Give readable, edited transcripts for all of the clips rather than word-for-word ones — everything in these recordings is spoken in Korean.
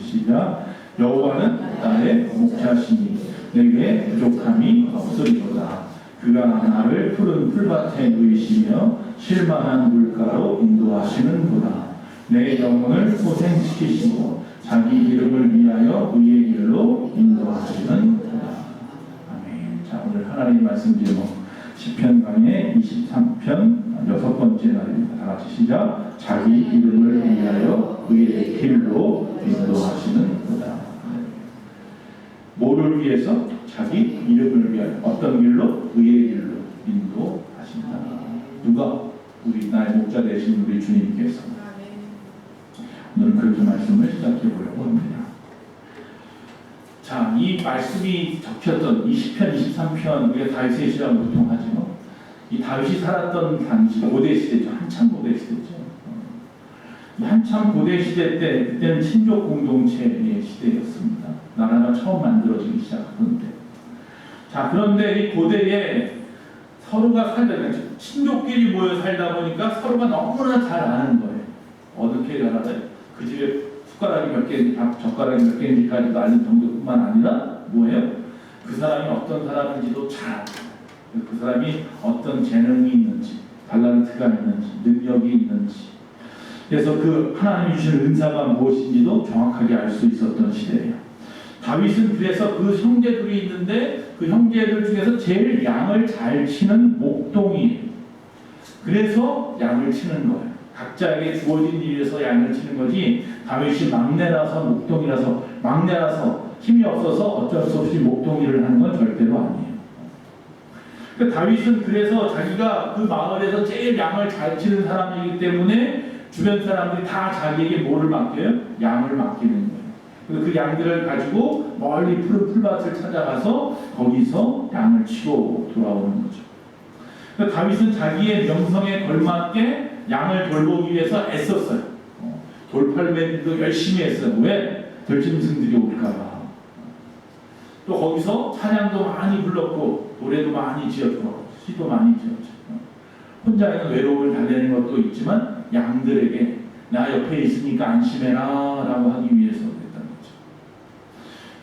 시작. 여호와는 나의 목자시니 내게 부족함이 없으리로다. 그가 나를 푸른 풀밭에 누이시며 실만한 물가로 인도하시는도다. 내 영혼을 소생시키시고 자기 이름을 위하여 의의 길로 인도하시는도다. 아멘. 자, 오늘 하나님 말씀 제목 시편 강의 23편 6번째 날입니다. 다 같이 시작. 자기 이름을 위하여 의의 길로 인도하시는도다. 뭐를 위해서? 자기 이름을 위하여 어떤 길로? 의의 길로 인도하신다. 누가? 우리 나의 목자 되신 우리 주님께서. 오늘 그렇게 말씀을 시작해 보려고 합니다. 자, 이 말씀이 적혔던 이 시편 23편, 우리가 다윗의 시라고 보통 하죠. 이 다윗이 살았던 당시 고대 시대죠. 한참 고대 시대죠. 한참 고대 시대 때, 그때는 친족 공동체의 시대였습니다. 나라가 처음 만들어지기 시작하는데, 자, 그런데 이 고대에 서로가 살다, 친족끼리 모여 살다 보니까 서로가 너무나 잘 아는 거예요. 어떻게 알아요? 그 집에 숟가락이 몇 개인지, 젓가락이 몇 개인지까지도 아는 정도뿐만 아니라 뭐예요? 그 사람이 어떤 사람인지도 잘 알아요. 그 사람이 어떤 재능이 있는지, 달란트가 있는지, 능력이 있는지, 그래서 그 하나님이 주신 은사가 무엇인지도 정확하게 알 수 있었던 시대예요. 다윗은 그래서 그 형제들이 있는데 그 형제들 중에서 제일 양을 잘 치는 목동이에요. 그래서 양을 치는 거예요. 각자에게 주어진 일에서 양을 치는 거지, 다윗이 막내라서 목동이라서, 막내라서 힘이 없어서 어쩔 수 없이 목동이를 하는 건 절대로 아니에요. 그러니까 다윗은 그래서 자기가 그 마을에서 제일 양을 잘 치는 사람이기 때문에 주변 사람들이 다 자기에게 뭐를 맡겨요? 양을 맡기는 거예요. 그래서 그 양들을 가지고 멀리 푸른 풀밭을 찾아가서 거기서 양을 치고 돌아오는 거죠. 그러니까 다윗은 자기의 명성에 걸맞게 양을 돌보기 위해서 애썼어요. 돌팔매들도 열심히 했어요. 왜? 들짐승들이 올까봐. 또 거기서 찬양도 많이 불렀고 노래도 많이 지었고 시도 많이 지었죠. 혼자는 외로움을 달래는 것도 있지만 양들에게 나 옆에 있으니까 안심해라 라고 하기 위해서 그랬던 거죠.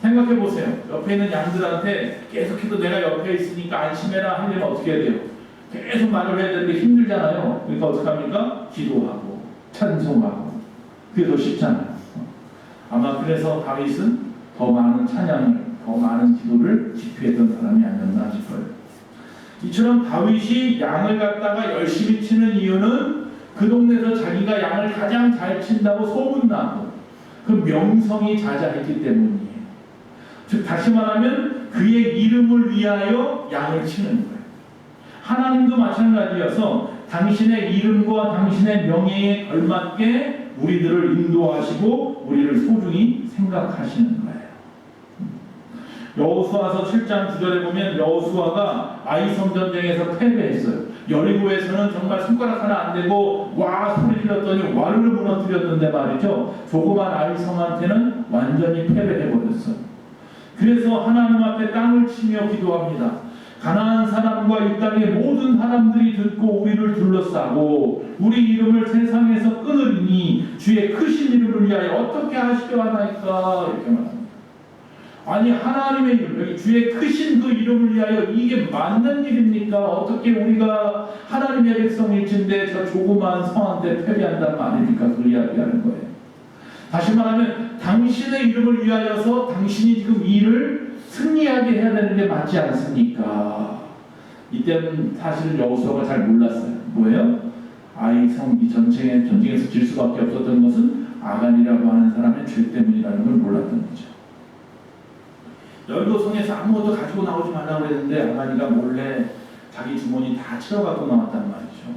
생각해 보세요. 옆에 있는 양들한테 계속해서 내가 옆에 있으니까 안심해라 하려면 어떻게 해야 돼요? 계속 말을 해야 되는데 힘들잖아요. 그러니까 어떻게 합니까? 기도하고 찬송하고. 그게 더 쉽잖아요. 아마 그래서 다윗은 더 많은 찬양을, 더 많은 기도를 집회했던 사람이 아니었나 싶어요. 이처럼 다윗이 양을 갖다가 열심히 치는 이유는 그 동네에서 자기가 양을 가장 잘 친다고 소문나고 그 명성이 자자했기 때문이에요. 즉 다시 말하면 그의 이름을 위하여 양을 치는 거예요. 하나님도 마찬가지여서 당신의 이름과 당신의 명예에 걸맞게 우리들을 인도하시고 우리를 소중히 생각하시는 거예요. 여호수아서 7장 9절에 보면 여호수아가 아이성 전쟁에서 패배했어요. 여리고에서는 정말 손가락 하나 안 되고 와 소리 질렀더니 와르르 무너뜨렸는데 말이죠. 조그만 아이성한테는 완전히 패배해버렸어요. 그래서 하나님 앞에 땅을 치며 기도합니다. 가나안 사람과 이 땅의 모든 사람들이 듣고 우리를 둘러싸고 우리 이름을 세상에서 끊으리니 주의 크신 이름을 위하여 어떻게 하시려 하나이까 이렇게 말합니다. 아니 하나님의 이름, 여기 주의 크신 그 이름을 위하여 이게 맞는 일입니까? 어떻게 우리가 하나님의 백성일진데 저 조그마한 성한테 패배한단 말입니까? 그 이야기하는 거예요. 다시 말하면 당신의 이름을 위하여서 당신이 지금 이 일을 승리하게 해야 되는 게 맞지 않습니까? 이때는 사실은 여호수아가 잘 몰랐어요. 뭐예요? 아이성 이 전쟁에서 질 수밖에 없었던 것은 아간이라고 하는 사람의 죄 때문이라는 걸 몰랐던 거죠. 여리고성에서 아무것도 가지고 나오지 말라고 했는데 아간이가 몰래 자기 주머니 다 채워갖고 나왔단 말이죠.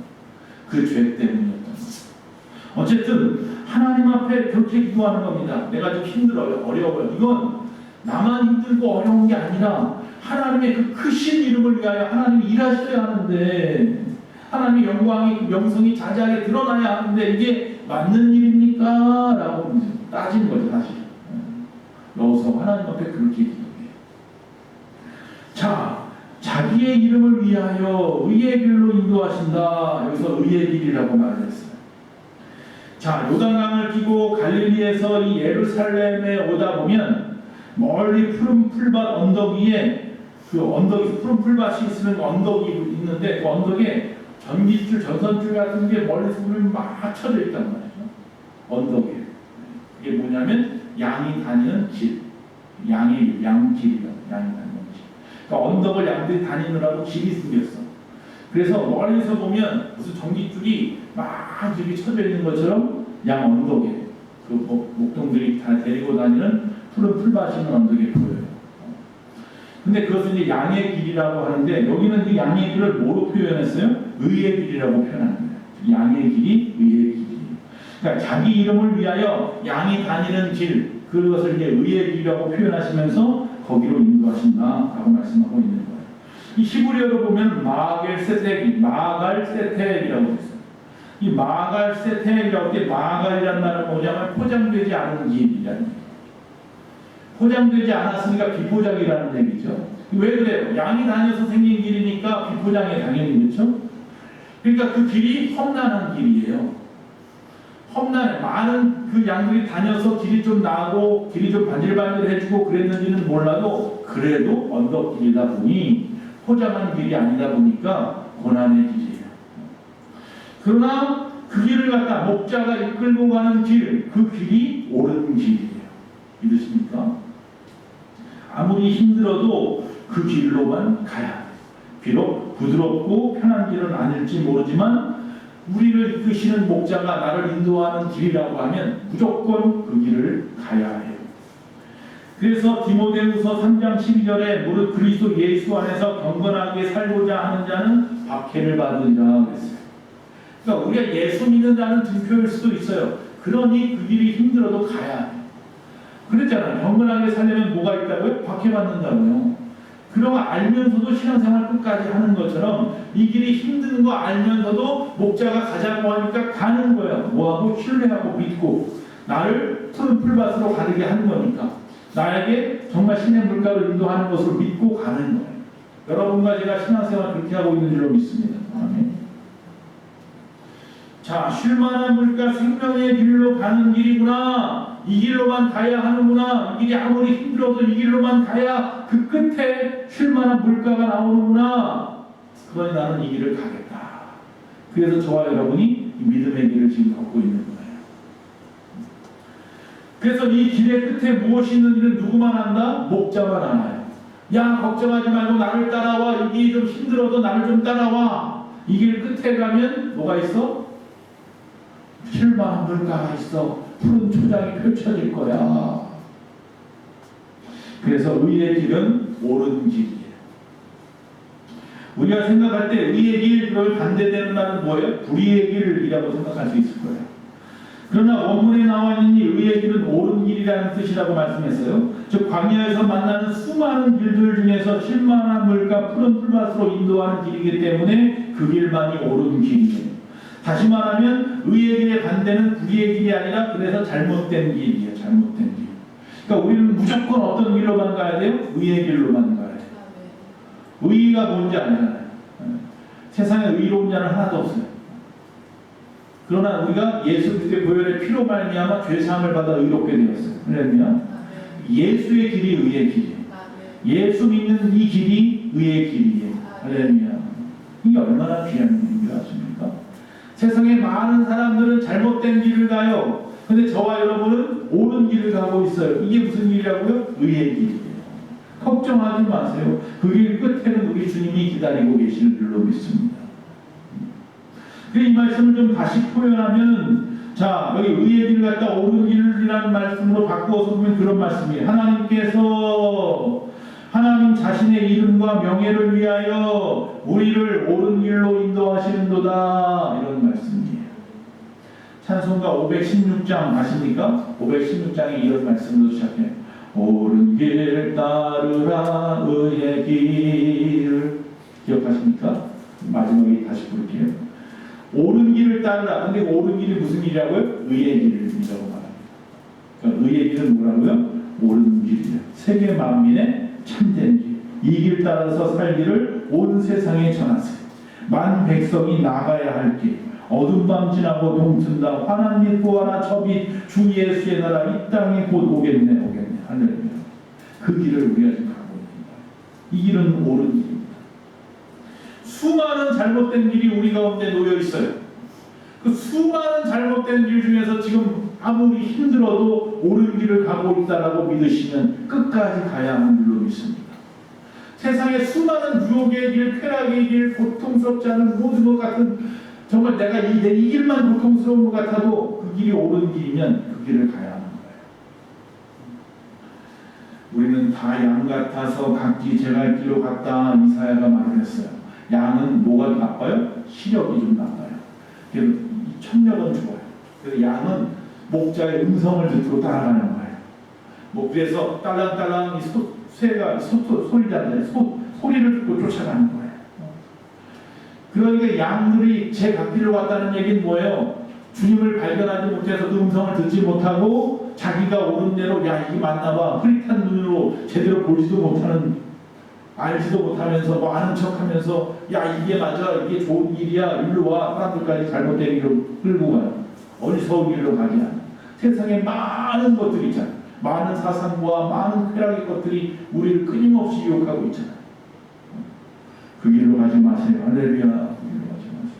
그 죄 때문이었던 거죠. 어쨌든 하나님 앞에 그렇게 기도하는 겁니다. 내가 좀 힘들어요. 어려워요. 이건 나만 힘들고 어려운 게 아니라 하나님의 그 크신 이름을 위하여 하나님이 일하셔야 하는데 하나님의 영광이 명성이 자자하게 드러나야 하는데 이게 맞는 일입니까? 라고 따지는 거죠. 사실 여호수아 하나님 앞에 그렇게 기도해요. 자, 자기의 이름을 위하여 의의 길로 인도하신다. 여기서 의의 길이라고 말을 했어요. 자, 요단강을 끼고 갈릴리에서 이 예루살렘에 오다 보면 멀리 푸른 풀밭 언덕 위에 그 언덕이 푸른 풀밭이 있으면 언덕이 있는데 그 언덕에 전기줄, 전선줄 같은 게 멀리서 보면 막 쳐져 있단 말이죠. 언덕에. 그게 뭐냐면 양이 다니는 길. 양의 양길이요. 양이 다니는 길. 그러니까 언덕을 양들이 다니느라고 길이 생겼어. 그래서 멀리서 보면 무슨 전기줄이 막 이렇게 쳐져 있는 것처럼 양 언덕에 그 목동들이 다 데리고 다니는 푸른 풀밭이 있는 언덕에 보여요. 근데 그것은 이제 양의 길이라고 하는데 여기는 그 양의 길을 뭐로 표현했어요? 의의 길이라고 표현합니다. 양의 길이 의의 길이. 그러니까 자기 이름을 위하여 양이 다니는 길, 그것을 이제 의의 길이라고 표현하시면서 거기로 인도하신다라고 말씀하고 있는 거예요. 이 히브리어로 보면 마갈 세텍이라고 있어요. 이 마갈 세텍이라고 때 마갈이라는 말은 뭐냐면 포장되지 않은 길이라는 얘기예요. 포장되지 않았으니까 비포장이라는 얘기죠. 왜 그래요? 양이 다녀서 생긴 길이니까 비포장에 당연히 그렇죠. 그러니까 그 길이 험난한 길이에요. 험난해. 많은 그 양들이 다녀서 길이 좀 나고 길이 좀 반질반질해지고 그랬는지는 몰라도 그래도 언덕길이다 보니 포장한 길이 아니다 보니까 고난의 길이에요. 그러나 그 길을 갖다 목자가 이끌고 가는 길, 그 길이 옳은 길이에요. 믿으십니까? 아무리 힘들어도 그 길로만 가야 해요. 비록 부드럽고 편한 길은 아닐지 모르지만 우리를 이끄시는 목자가 나를 인도하는 길이라고 하면 무조건 그 길을 가야 해요. 그래서 디모데후서 3장 12절에 무릇 그리스도 예수 안에서 경건하게 살고자 하는 자는 박해를 받으리라 그랬어요. 그러니까 우리가 예수 믿는 자는 등표일 수도 있어요. 그러니 그 길이 힘들어도 가야 해요. 그랬잖아요. 경건하게 살려면 뭐가 있다고요? 박해받는다고요. 그런 거 알면서도 신앙생활 끝까지 하는 것처럼 이 길이 힘든 거 알면서도 목자가 가자고 하니까 가는 거예요. 뭐하고? 신뢰하고 믿고 나를 푸른 풀밭으로 가르게 하는 거니까 나에게 정말 신의 물가로 인도하는 것을 믿고 가는 거예요. 여러분과 제가 신앙생활 그렇게 하고 있는 줄로 믿습니다. 아멘. 자, 쉴만한 물가 생명의 길로 가는 길이구나. 이 길로만 가야 하는구나. 이 길이 아무리 힘들어도 이 길로만 가야 그 끝에 쉴만한 물가가 나오는구나. 그러니 나는 이 길을 가겠다. 그래서 저와 여러분이 이 믿음의 길을 지금 걷고 있는 거예요. 그래서 이 길의 끝에 무엇이 있는지는 누구만 안다? 목자만 알아요. 야, 걱정하지 말고 나를 따라와. 이 길이 좀 힘들어도 나를 좀 따라와. 이 길 끝에 가면 뭐가 있어? 쉴만한 물가가 있어. 푸른 초장이 펼쳐질 거야. 그래서 의의 길은 옳은 길이에요. 우리가 생각할 때 의의 길을 반대되는 말은 뭐예요? 불의의 길이라고 생각할 수 있을 거예요. 그러나 원문에 나와 있는 이 의의 길은 옳은 길이라는 뜻이라고 말씀했어요. 즉 광야에서 만나는 수많은 길들 중에서 쉴만한 물과 푸른 풀밭으로 인도하는 길이기 때문에 그 길만이 옳은 길이에요. 다시 말하면 의의 길의 반대는 불의의 길이 아니라 그래서 잘못된 길이에요. 잘못된 길. 그러니까 우리는 무조건 어떤 길로만 가야 돼요? 의의 길로만 가야 돼요. 의의가 뭔지 알잖아요. 세상에 의로운 자는 하나도 없어요. 그러나 우리가 예수 그리스도의 보혈의 피로 말미암아 죄 사함을 받아 의롭게 되었어요. 그러면 예수의 길이 의의 길이에요. 예수 믿는 이 길이 의의 길이에요. 할렐루야. 이게 얼마나 귀한 일인지 아십니까? 세상에 많은 사람들은 잘못된 길을 가요. 근데 저와 여러분은 옳은 길을 가고 있어요. 이게 무슨 길이라고요? 의의 길이에요. 걱정하지 마세요. 그 길 끝에는 우리 주님이 기다리고 계시는 줄로 믿습니다. 이 말씀을 좀 다시 표현하면, 자, 여기 의의 길을 갖다 옳은 길이라는 말씀으로 바꾸어서 보면 그런 말씀이에요. 하나님께서 하나님 자신의 이름과 명예를 위하여 우리를 옳은 길로 인도하시는도다. 이런 말씀이에요. 찬송가 516장 아십니까? 516장에 이런 말씀으로 시작해요. 옳은 길 따르라 의의 길. 기억하십니까? 마지막에 다시 볼게요. 옳은 길을 따르라. 근데 옳은 길이 무슨 길이라고요? 의의 길이라고 말합니다. 그러니까 의의 길은 뭐라고요? 옳은 길이에요. 세계 만민의 참된 길. 이 길 따라서 살기를 온 세상에 전하세요. 만 백성이 나가야 할 길. 어둠 밤 지나고 동튼다. 환한 빛 부하나 저빛 주 예수의 나라 이 땅이 곧 오겠네. 할렐루야. 그 길을 우리가 지금 가고 있습니다. 이 길은 옳은 길입니다. 수많은 잘못된 길이 우리 가운데 놓여 있어요. 그 수많은 잘못된 길 중에서 지금 아무리 힘들어도 옳은 길을 가고 있다라고 믿으시면 끝까지 가야 하는 줄로 믿습니다. 세상에 수많은 유혹의 길, 쾌락의 길, 고통스럽지 않은 모든 것 같은 정말 내가 이 길만 고통스러운 것 같아도 그 길이 옳은 길이면 그 길을 가야 하는 거예요. 우리는 다 양 같아서 각기 제 갈 길로 갔다 이사야가 말을 했어요. 양은 뭐가 나빠요? 시력이 좀 나빠요. 그래서 청력은 좋아요. 그래서 양은 목자의 음성을 듣고 따라가는 거예요. 그래서 딸랑딸랑 새가 소리잖아요. 소리를 듣고 쫓아가는 거예요. 그러니까 양들이 제 갓길로 갔다는 얘기는 뭐예요? 주님을 발견하지 못해서 그 음성을 듣지 못하고 자기가 옳은 대로 야 이게 맞나봐 흐릿한 눈으로 제대로 보지도 못하는 알지도 못하면서 뭐 아는 척하면서 야 이게 맞아 이게 좋은 길이야 일로 와 사람들까지 잘못된 길로 끌고 가요. 어리석은 길로 가지 않아. 세상에 많은 것들이 있잖아. 많은 사상과 많은 쾌락의 것들이 우리를 끊임없이 유혹하고 있잖아요. 그 길로 가지 마세요. 할렐루야. 그 길로 가지 마세요.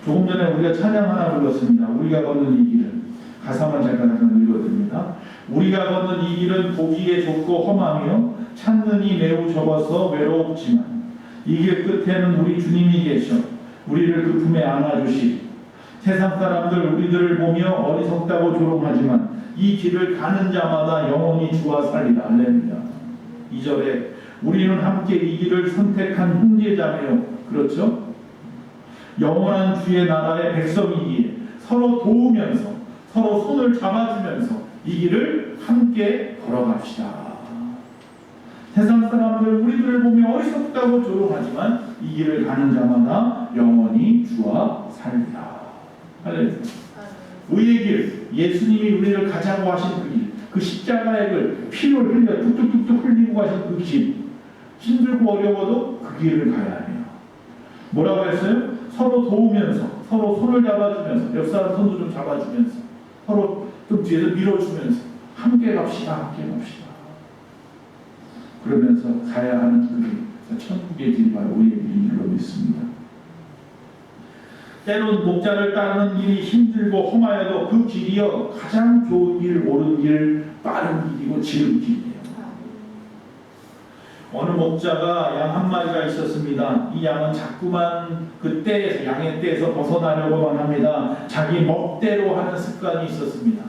조금 전에 우리가 찬양 하나 불렀습니다. 우리가 걷는 이 길은 가사만 잠깐 읽어드립니다. 우리가 걷는 이 길은 보기에 좁고 험하며 찾는 이 매우 적어서 외롭지만 이 길 끝에는 우리 주님이 계셔 우리를 그 품에 안아주시리. 세상 사람들 우리들을 보며 어리석다고 조롱하지만 이 길을 가는 자마다 영원히 주와 살리라. 할렐루야. 2절에 우리는 함께 이 길을 선택한 형제자매요. 그렇죠? 영원한 주의 나라의 백성이기에 서로 도우면서 서로 손을 잡아주면서 이 길을 함께 걸어갑시다. 세상 사람들 우리들을 보며 어리석다고 조롱하지만 이 길을 가는 자마다 영원히 주와 살리라. 할렐루야. 의의 길, 예수님이 우리를 가자고 하신 그 길, 그 십자가의 길, 피를 흘려 뚝뚝뚝뚝 흘리고 가신 그 길, 힘들고 어려워도 그 길을 가야 해요. 뭐라고 했어요? 서로 도우면서, 서로 손을 잡아주면서, 옆 사람 손도 좀 잡아주면서, 서로 좀 뒤에서 밀어주면서 함께 갑시다, 함께 갑시다. 그러면서 가야 하는 그 길, 천국의 길 바로 우리의 길인 줄로 믿습니다. 때론 목자를 따르는 길이 힘들고 험하여도 그 길이요 가장 좋은 길, 옳은 길, 빠른 길이고 지름 길이에요. 어느 목자가 양 한 마리가 있었습니다. 이 양은 자꾸만 그 떼에서 양의 떼에서 벗어나려고만 합니다. 자기 멋대로 하는 습관이 있었습니다.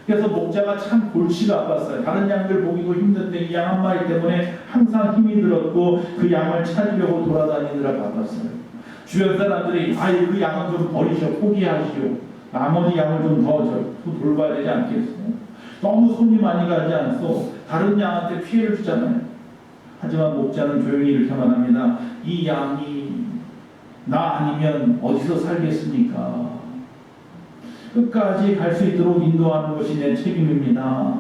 그래서 목자가 참 골치가 아팠어요. 다른 양들 보기도 힘든데 이 양 한 마리 때문에 항상 힘이 들었고 그 양을 찾으려고 돌아다니느라 바빴어요. 주변 사람들이 아이 그 양은 좀 버리셔 포기하시오. 나머지 양을 좀 더 돌봐야 되지 않겠어요? 너무 손이 많이 가지 않소. 다른 양한테 피해를 주잖아요. 하지만 목자는 조용히 이렇게만 합니다. 이 양이 나 아니면 어디서 살겠습니까? 끝까지 갈 수 있도록 인도하는 것이 내 책임입니다.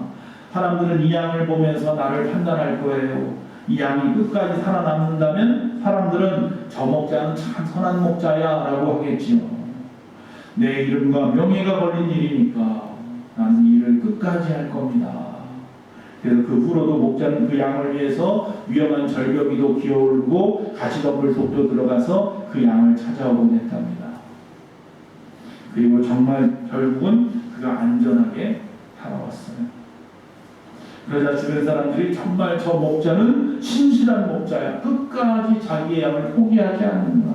사람들은 이 양을 보면서 나를 판단할 거예요. 이 양이 끝까지 살아남는다면 사람들은 저 목자는 참 선한 목자야 라고 하겠지요. 내 이름과 명예가 걸린 일이니까 나는 이 일을 끝까지 할 겁니다. 그래서 그 후로도 목자는 그 양을 위해서 위험한 절벽이도 기어오르고 가시덤불 속도 들어가서 그 양을 찾아오곤 했답니다. 그리고 정말 결국은 그가 안전하게 살아왔어요. 그러자 주변 사람들이 정말 저 목자는 신실한 목자야. 끝까지 자기의 양을 포기하지 않는다.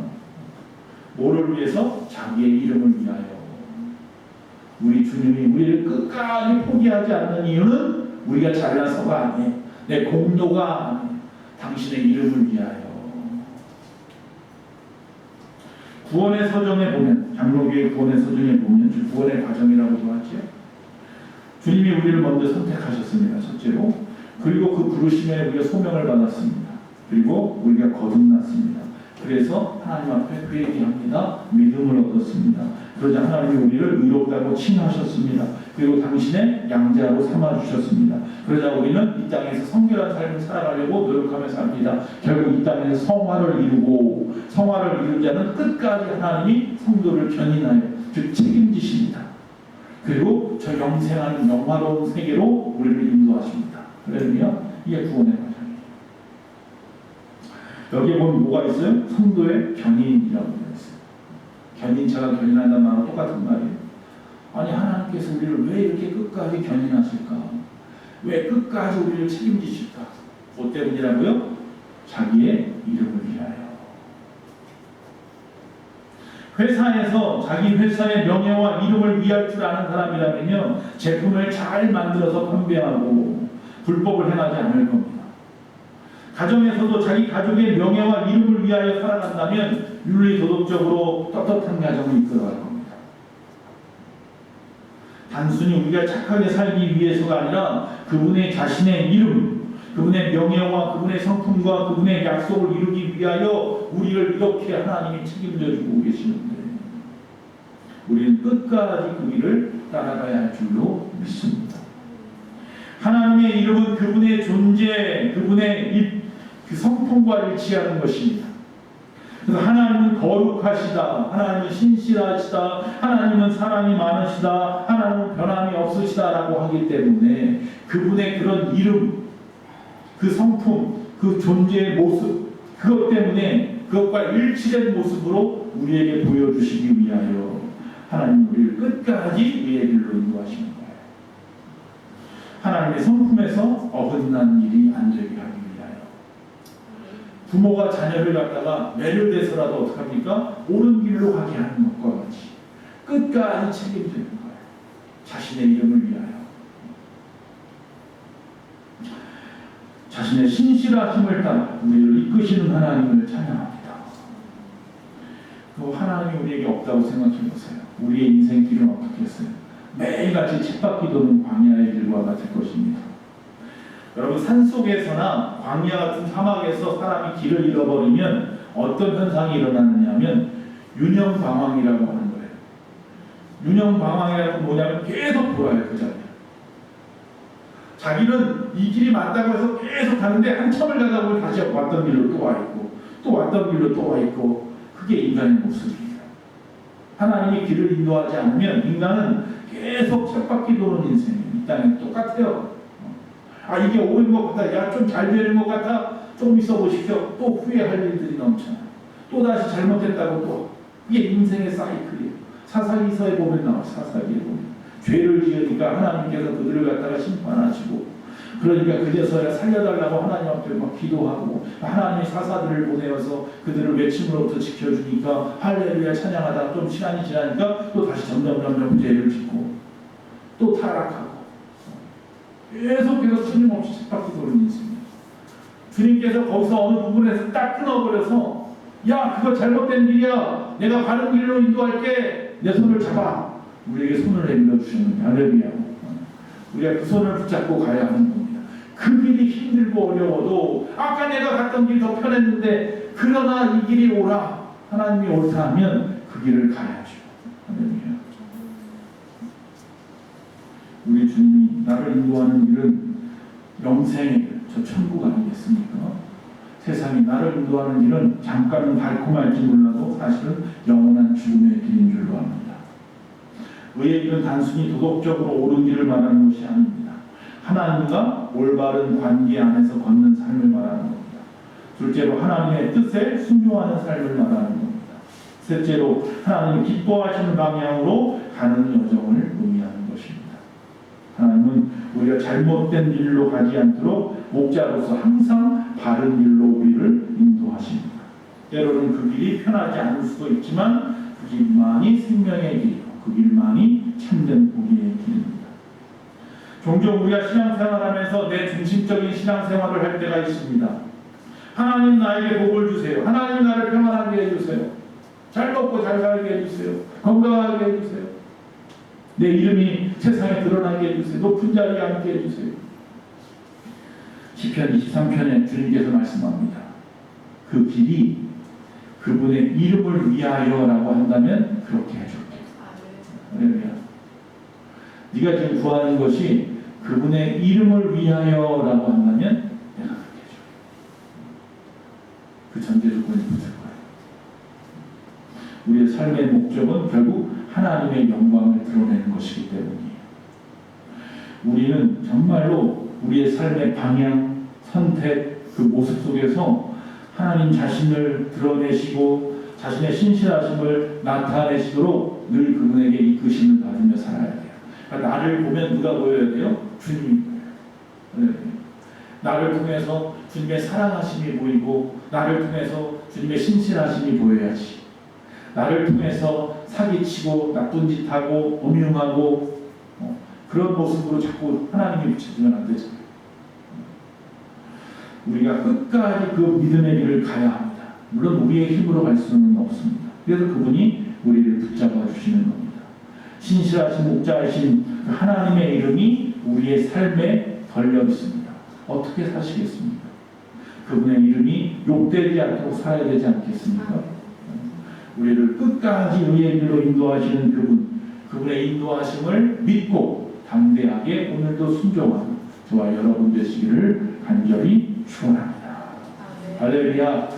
뭐를 위해서? 자기의 이름을 위하여. 우리 주님이 우리를 끝까지 포기하지 않는 이유는 우리가 잘나서가 아니에요. 내 공로가 아니에요. 당신의 이름을 위하여. 구원의 서정에 보면, 장로교의 구원의 서정에 보면 구원의 과정이라고도 하죠. 주님이 우리를 먼저 선택하셨습니다. 첫째로. 그리고 그 부르심에 우리가 소명을 받았습니다. 그리고 우리가 거듭났습니다. 그래서 하나님 앞에 회개합니다. 믿음을 얻었습니다. 그러자 하나님이 우리를 의롭다고 칭하셨습니다. 그리고 당신의 양자로 삼아주셨습니다. 그러자 우리는 이 땅에서 성결한 삶을 살아가려고 노력하며 삽니다. 결국 이 땅에서 성화를 이루고, 성화를 이룬 자는 끝까지 하나님이 성도를 견인하여 즉 책임지십니다. 그리고 저 영생하는 영화로운 세계로 우리를 인도하십니다. 할렐루야. 이게 구원의 과정이에요. 여기에 보면 뭐가 있어요? 성도의 견인이라고 되어 있어요. 견인차가 견인한다는 말과 똑같은 말이에요. 아니, 하나님께서 우리를 왜 이렇게 끝까지 견인하실까? 왜 끝까지 우리를 책임지실까? 뭐 때문이라고요? 자기의 이름을 위하여. 회사에서 자기 회사의 명예와 이름을 위할 줄 아는 사람이라면요, 제품을 잘 만들어서 판매하고 불법을 행하지 않을 겁니다. 가정에서도 자기 가족의 명예와 이름을 위하여 살아간다면 윤리 도덕적으로 떳떳한 가정을 이끌어갈 겁니다. 단순히 우리가 착하게 살기 위해서가 아니라 그분의 자신의 이름, 그분의 명예와 그분의 성품과 그분의 약속을 이루기 위하여 우리를 이렇게 하나님이 책임져 주고 계시는데, 우리는 끝까지 그 길을 따라가야 할 줄로 믿습니다. 하나님의 이름은 그분의 존재, 그분의 그 성품과 일치하는 것입니다. 그래서 하나님은 거룩하시다, 하나님은 신실하시다, 하나님은 사랑이 많으시다, 하나님은 변함이 없으시다라고 하기 때문에 그분의 그런 이름, 그 성품, 그 존재의 모습, 그것 때문에 그것과 일치된 모습으로 우리에게 보여주시기 위하여 하나님 우리를 끝까지 의의 길로 인도하시는 거예요. 하나님의 성품에서 어긋난 일이 안 되게 하기 위하여. 부모가 자녀를 갖다가 매료돼서라도 어떡합니까? 옳은 길로 가게 하는 것과 같이 끝까지 책임지는 거예요. 자신의 이름을 위하여. 자신의 신실하심을 따라 우리를 이끄시는 하나님을 찬양합니다. 또 하나님이 우리에게 없다고 생각해 보세요. 우리의 인생길은 어떻겠어요? 매일같이 쳇바퀴 도는 광야의 길과 같을 것입니다. 여러분, 산속에서나 광야 같은 사막에서 사람이 길을 잃어버리면 어떤 현상이 일어나느냐 하면 유념방황이라고 하는 거예요. 유념방황이라는 건 뭐냐면 계속 돌아요, 그 자리에. 자기는 이 길이 맞다고 해서 계속 가는데 한참을 가다 보면 다시 왔던 길로 또 와 있고, 또 왔던 길로 또 와 있고, 그게 인간의 모습이에요. 하나님이 길을 인도하지 않으면 인간은 계속 쳇바퀴 도는 인생이에요. 이 땅에 똑같아요. 아, 이게 옳은 것 같다. 야, 좀 잘 되는 것 같아. 좀 있어 보십시오. 또 후회할 일들이 넘쳐나요. 또 다시 잘못했다고 또. 이게 인생의 사이클이에요. 사사기서에 보면 나와요. 사사기에 보면. 죄를 지으니까 하나님께서 그들을 갖다가 심판하시고, 그러니까 그제서야 살려달라고 하나님 앞에 막 기도하고, 하나님의 사사들을 보내어서 그들을 외침으로부터 지켜주니까 할렐루야 찬양하다 좀 시간이 지나니까 또 다시 점점 죄를 짓고 또 타락하고, 계속해서 틀림없이 쳇바퀴 도는 인생이에요. 주님께서 거기서 어느 부분에서 딱 끊어버려서, 야, 그거 잘못된 길이야, 내가 바른 길로 인도할게, 내 손을 잡아, 우리에게 손을 내밀어 주셨는데, 할렐루야. 우리가 그 손을 붙잡고 가야 하는 겁니다. 그 길이 힘들고 어려워도, 아까 내가 갔던 길이 더 편했는데 그러나 이 길이 오라, 하나님이 옳다 하면 그 길을 가야죠. 할렐루야. 우리 주님이 나를 인도하는 길은 영생의 길, 저 천국 아니겠습니까? 세상이 나를 인도하는 길은 잠깐은 달콤할지 몰라도 사실은 영원한 죽음의 길인 줄로 압니다. 의의 길은 단순히 도덕적으로 옳은 길을 말하는 것이 아닙니다. 하나님과 올바른 관계 안에서 걷는 삶을 말하는 겁니다. 둘째로 하나님의 뜻에 순종하는 삶을 말하는 겁니다. 셋째로 하나님이 기뻐하시는 방향으로 가는 여정을 의미하는 것입니다. 하나님은 우리가 잘못된 길로 가지 않도록 목자로서 항상 바른 길로 우리를 인도하십니다. 때로는 그 길이 편하지 않을 수도 있지만 그 길만이 생명의 길이고 그 길만이 참된 복의 길입니다. 종종 우리가 신앙생활하면서 내 중심적인 신앙생활을 할 때가 있습니다. 하나님 나에게 복을 주세요. 하나님 나를 평안하게 해주세요. 잘 먹고 잘 살게 해주세요. 건강하게 해주세요. 내 이름이 세상에 드러나게 해주세요. 높은 자리에 앉게 해주세요. 시편 23편에 주님께서 말씀합니다. 그 길이 그분의 이름을 위하여라고 한다면 그렇게 해줄게. 할렐루야. 네가 지금 구하는 것이 그분의 이름을 위하여라고 한다면 내가 그렇게 해줄게. 그 전제 조건이 붙을 거예요. 우리의 삶의 목적은 결국 하나님의 영광을 드러내는 것이기 때문이에요. 우리는 정말로 우리의 삶의 방향, 선택, 그 모습 속에서 하나님 자신을 드러내시고 자신의 신실하심을 나타내시도록 늘 그분에게 이끄심을 받으며 살아야 돼요. 그러니까 나를 보면 누가 보여야 돼요? 주님이 보여요. 네. 나를 통해서 주님의 사랑하심이 보이고 나를 통해서 주님의 신실하심이 보여야지. 나를 통해서 사기치고 나쁜 짓 하고 음흉하고 그런 모습으로 자꾸 하나님이 비춰주면 안 되잖아요. 우리가 끝까지 그 믿음의 길을 가야 합니다. 물론 우리의 힘으로 갈 수는 없습니다. 그래서 그분이 우리를 붙잡아 주시는 겁니다. 신실하신 목자이신 하나님의 이름이 우리의 삶에 걸려 있습니다. 어떻게 사시겠습니까? 그분의 이름이 욕되지 않도록 살아야 되지 않겠습니까? 우리를 끝까지 의의 길로 인도하시는 그분의 인도하심을 믿고 담대하게 오늘도 순종하는 저와 여러분 되시기를 간절히 축원합니다. 할렐루야.